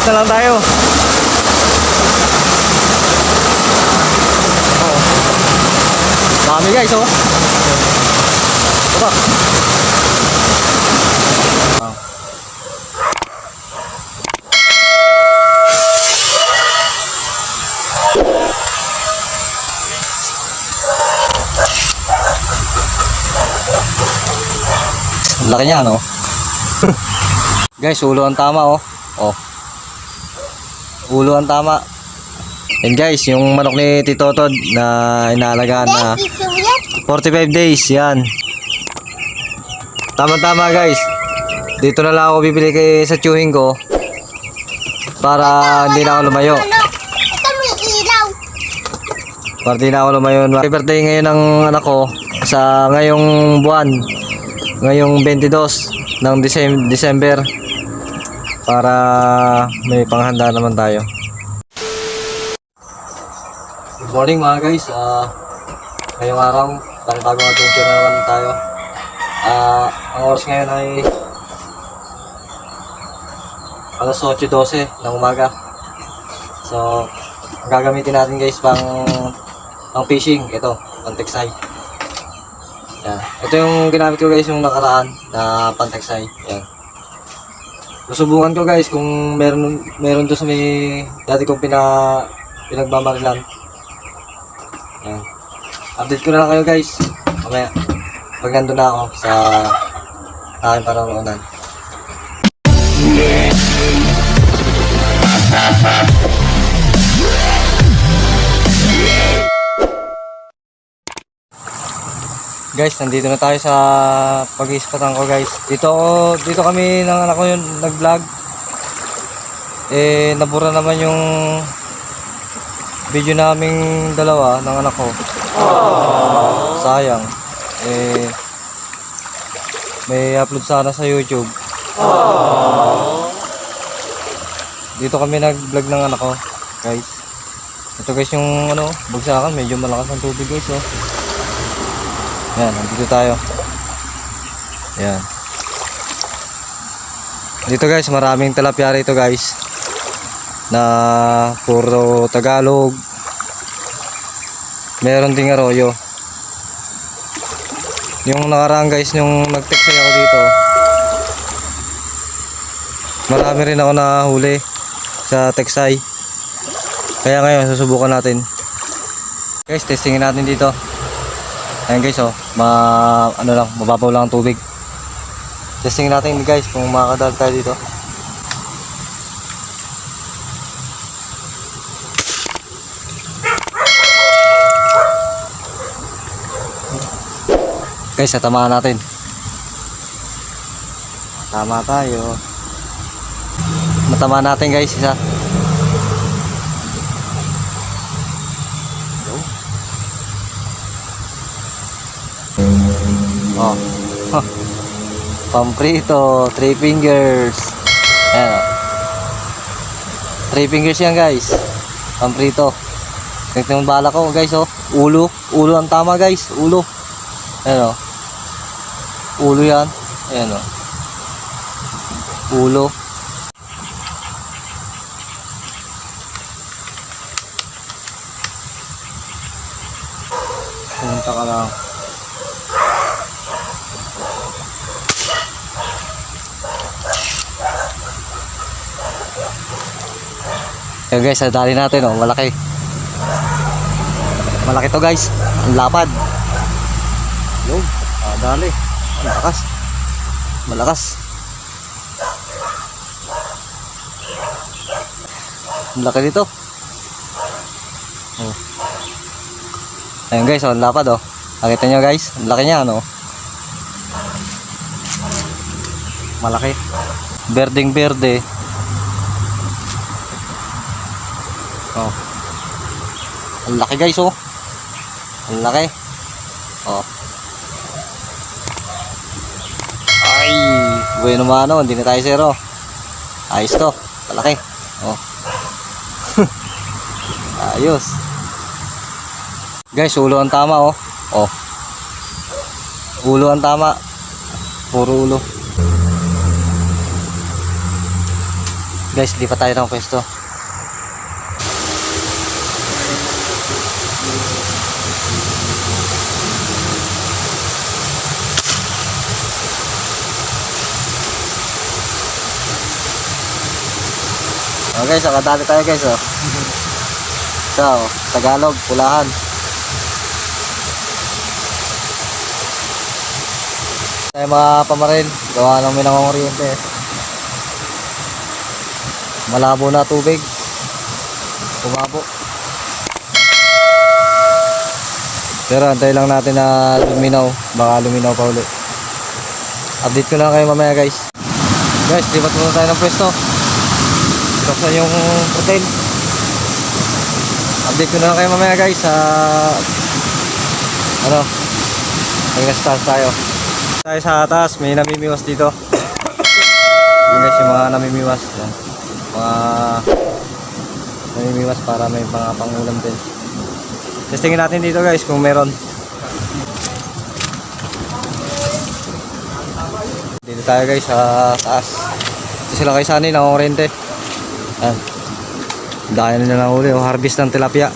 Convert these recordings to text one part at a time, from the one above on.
Ikot na lang tayo. Oh. Dami guys, oh. Aba. Laki niya, no? Guys, ulo ang tama, oh. Oh. Ulo ang tama. And guys, yung manok ni Tito Todd na inaalagaan na 45 days, yan. Tama-tama guys. Dito na lang ako bibili kay sa chewing ko para hindi na ako lumayo. Ito may ilaw. Para hindi na ako lumayo. Happy birthday ngayon ng anak ko sa ngayong buwan. Ngayong 22 ng December. Para may panghanda naman tayo. Good morning mga guys. Ngayong araw, bagong adventure na naman tayo. Ang oras ngayon ay alas 8:12 ng umaga. So, ang gagamitin natin guys pang fishing, ito, pang teksay. Yan. Ito yung ginamit ko guys yung nakaraan na pang teksay. Yan. Susubukan ko guys kung meron doon sa may dati kong pinagbamarilan. Yan. Update ko na lang kayo guys. Mamaya pag nandun na ako sa aking pararoonan. Guys, nandito na tayo sa pag-iispatan ko guys. Dito kami ng anak ko yun nag-vlog. Nabura naman yung video naming dalawa ng anak ko. Sayang. May upload sana sa YouTube. Dito kami nag-vlog ng anak ko, guys. Ito guys yung bagsakan, medyo malakas ang tubig guys, oh. Yan, nandito tayo. Yan. Dito guys, maraming tilapia rito guys. Na puro Tagalog. Meron ding arroyo. Yung nakaraan guys, yung nag-text ako dito. Marami rin ako nahuli sa teksay. Kaya ngayon, susubukan natin. Guys, testingin natin dito. Ayan guys, oh, mababaw lang ang tubig. Testing natin guys kung makakadal tayo dito. Guys, tatamaan natin. Tama tayo. Matamaan natin guys, isa. Oh. Pamprito, 3 fingers. Ayan, oh. 3 fingers yan guys. Pamprito. Tingnan mo bala ko guys, oh. Ulo ang tama guys, ulo. Ayan, oh. Ulo yan. Ayan, oh. Ulo. Punta ka lang. Yan guys, dali natin, oh, malaki. Malaki to guys. Ang lapad. Yo, dali. Malakas. Malakas. Ang laki dito. Oh. Ayan guys, oh, ang lapad, oh. Nakita nyo guys, ang laki niya, ano? Malaki. Berdeng berde. Oh. Ang laki guys, oh. Ang laki. Oh. Ay, bueno mano, hindi na tayo zero. Ayos to, malaki. Oh. Ayos. Guys, ulo ang tama, oh. Oh. Ulo ang tama. Puro ulo. Guys, lipat tayo ng pwesto. Oh guys, nakadali tayo guys oh. So, Tagalog, pulahan. Tayo mga pamaril, gawa namin ng kuryente. Malabo na tubig. Bumabo. Pero antay lang natin na luminaw. Baka luminaw pa ulit. Update ko na kayo mamaya guys. Guys, lipat muna tayo ng pwesto. Buksan yung hotel. Update ko na kayo mamaya guys sa ano, mag-start tayo. Tayo sa atas, may namimiwas dito. Yan guys, yung mga namimiwas. Yan. Mga namimiwas para may pangulam din. Testingin natin dito guys kung meron. Dito tayo guys sa taas. Ito sila kay Sunny, nakongorente. Yan. Dahil na nahuli, harvest ng tilapia.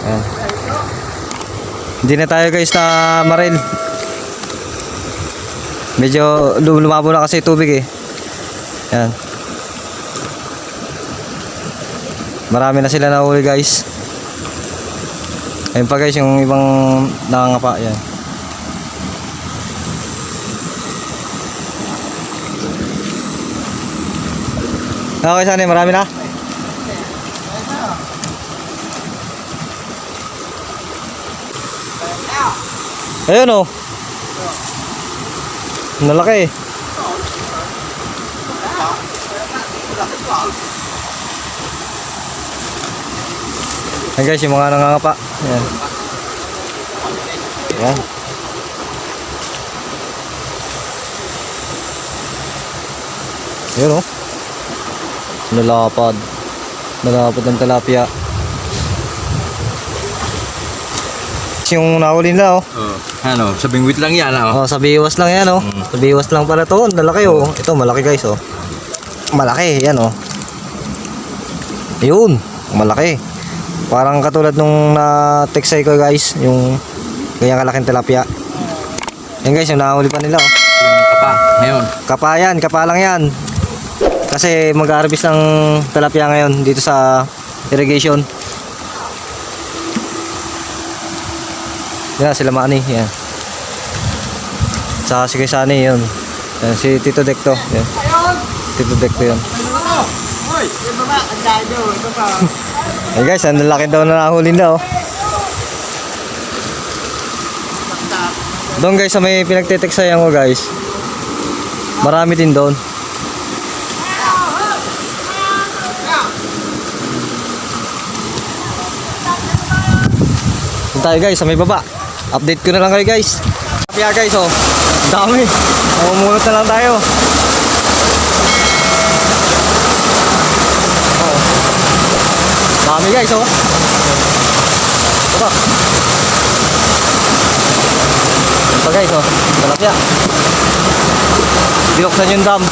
Yan. Hindi na tayo guys na maril. Medyo lumabo na kasi tubig eh. Yan. Marami na sila nahuli guys. Ayun pa guys yung ibang nakangapa. Yan. Okay, Sunny, marami na. Ayun oh. Nalaki. Ayan guys, yung mga nangangapa. Ayan. Ayan. Ayan oh. Nalapad. Nalapad ng tilapia. Yung nahuli nila oh. Ano, sa bingwit lang yan oh. Oh, sa biwas lang yan oh. Sa biwas lang pala to. Malaki oh. Ito malaki guys oh. Malaki yan oh. Ayun, malaki. Parang katulad nung na-texay ko guys, yung ganyan kalaking tilapia. Yan guys, yung nahuli pa nila oh. Yung kapa, ngayon. Kapa yan, kapa lang yan. Kasi mag-harvest ng tilapia ngayon dito sa irrigation. Yan sila Manny, yan. Sa si Sunny yun. Yan, si Tito Dekto, yan. Tito Dekto yun. Hoy, yung baba, ang dado, ito pa. Hey guys, ang laki daw na nahuli na oh. Doon guys sa may pinagtiteksayan ko guys. Marami din doon. Doon tayo guys sa may baba. Update ko na lang kayo guys. Kaya guys oh, dami. Mamumulot na lang tayo. Oh. Dami guys oh. Ito. Ito guys oh, tilapia. Binuksan yung dam.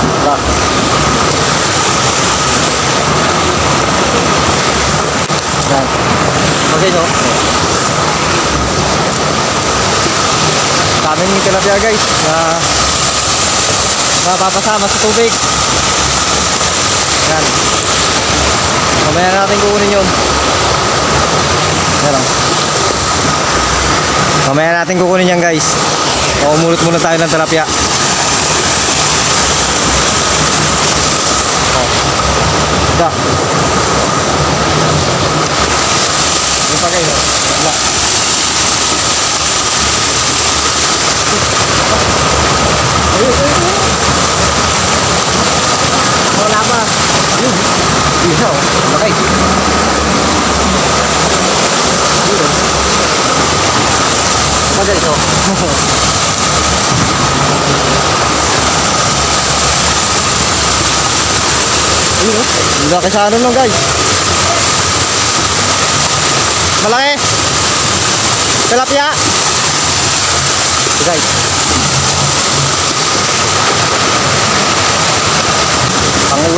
Ito. Yan. Ito guys oh. Daming tilapia guys na mapapasama sa tubig. Yan. Mamaya natin kukunin yun. Yan lang. Mamaya natin kukunin yan guys. Umulot muna tayo ng tilapia. Ito. Yan pa guys. Wala. Wala pa. Ayun. Isa oh. Laki. Ayun oh. Magal ito. Ayun oh. Laki sa ano lang guys. Malaki. Tilapia. Ito guys.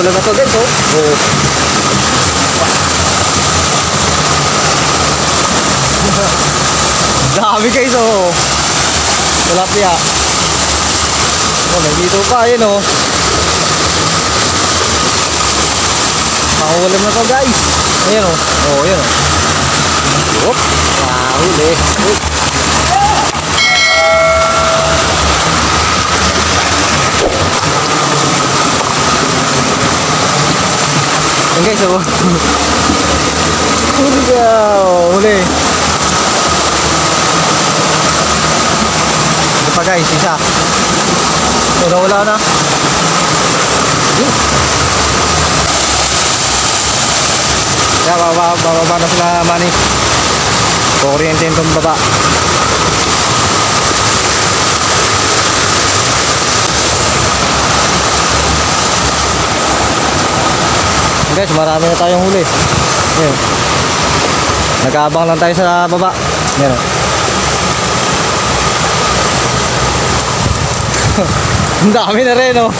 ulam na to guys, oh. Oo. Dami guys, oh. Tilapia. Oh, may dito pa, yun, oh. Pangulam na to guys. Ayan, oh. Oh, yun, oh. Oop. Huli. Uy. Yan guys, oh. Huli ka. Huli. Ito pa guys, isa. Ito wala na. Kaya bababa na sila mani. Kuryente yung baba. Guys, marami na tayong huli. Ayan. Nag-aabang lang tayo sa baba. Ayan. Ang dami na rin, oh.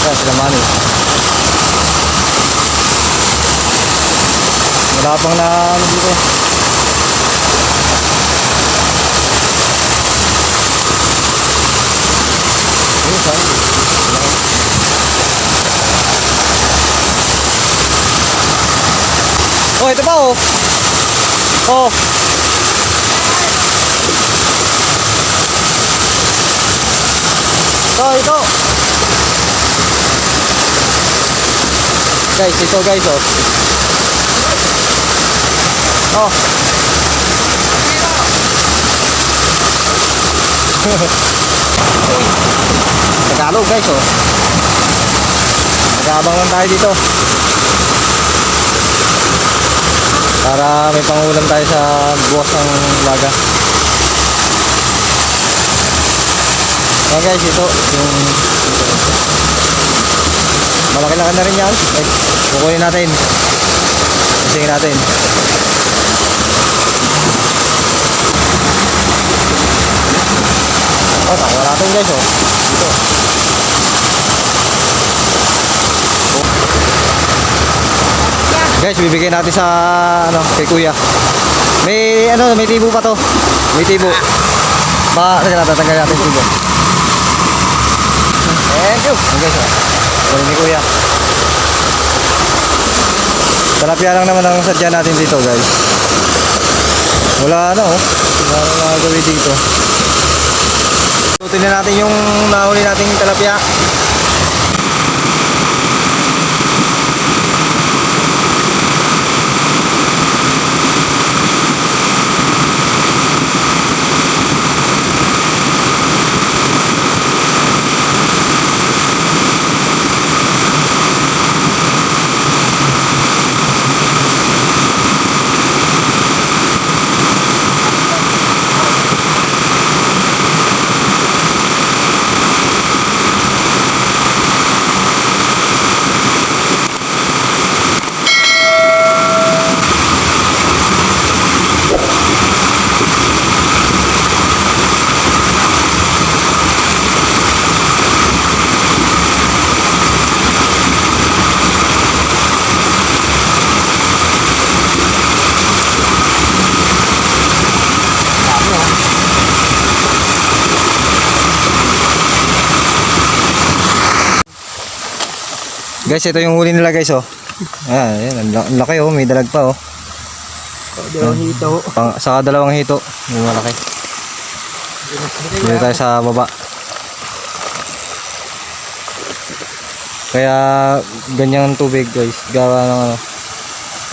Ayan, sila mani. Wala pang na ano dito. Oh, ito pa, oh. Oh. Ito. Guys, ito guys, oh. Oh. Tagalog guys, oh. Nag-aabang lang tayo dito. Para may pangulam tayo sa buwas ng laga. Ayan guys, ito yung malaki-laki na rin yan. Ay, kukunin natin. Isingin natin. Oh, takuha natin guys, oh. Dito. Guys, bibigyan natin sa ano, kay kuya. May ano, may tibo pa to. May tibo. Tatanggal natin tibo. Thank you. Okay, guys, oh. Ni kuya. Tilapia lang naman ang sadya natin dito, guys. Wala ano, oh. Wala na gawin dito. Tutunin natin yung nahuli nating tilapia. Guys, ito yung huli nila guys, oh. Ayan, ang laki, oh, may dalag pa, oh. Dalawang hito. Sa dalawang hito, yung malaki. Dito tayo sa baba. Kaya ganyan ang tubig guys, gawa ng ano,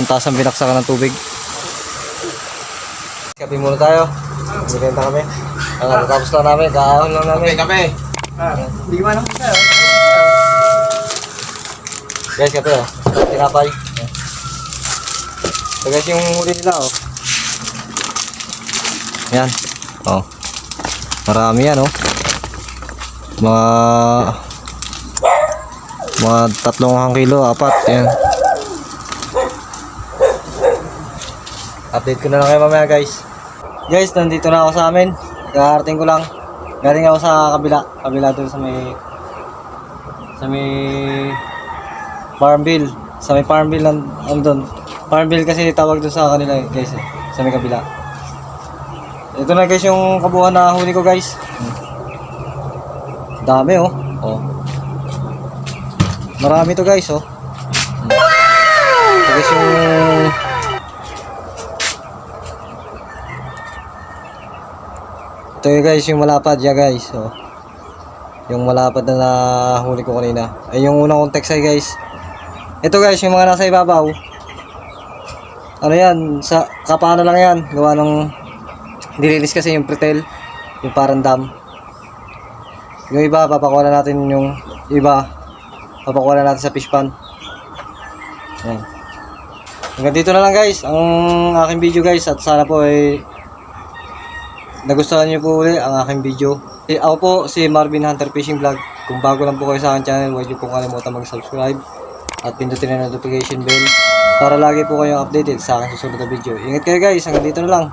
ang taas ang binaksakan ng tubig. Kape muna tayo. Bibenta kami. Tapos lang namin, kaahon lang namin. Kape. Hindi ko man ako tayo. Guys, kape, oh. Tinapay. So guys, yung huli nila, oh. Yan. Oh. Marami yan, oh. Mga 3 kilo, 4. Yan. Update ko na lang kayo mamaya, guys. Guys, nandito na ako sa amin. Kakarating ko lang. Galing ako sa kabila doon sa may Farmville. Sa may Farmville andun. Farmville kasi tawag doon sa kanila guys, sa may kabila. Ito na guys yung kabuuan na huli ko guys. Dami oh. Oh. Marami to guys oh. Ito guys yung ito yung guys yung malapad ya guys. Oh. Yung malapad na nahuli ko kanina. Ay yung unang kong teksay guys. Ito guys yung mga nasa ibabaw. Ano yan? Sa kapano lang yan. Gawa ng nilinis kasi yung pretel. Yung parang dam. Yung iba papakuha na natin yung iba. Papakuha na natin sa fish pan. Ayan. Hanggang dito na lang guys ang aking video guys. At sana po ay nagustuhan niyo po ulit ang aking video. Ako po si Marvin Hunter Fishing Vlog. Kung bago lang po kayo sa aking channel, huwag niyo po kalimutan mag-subscribe at pindutin ang notification bell para lagi po kayong updated sa aking susunod na video. Ingat kayo guys, hanggang dito na lang.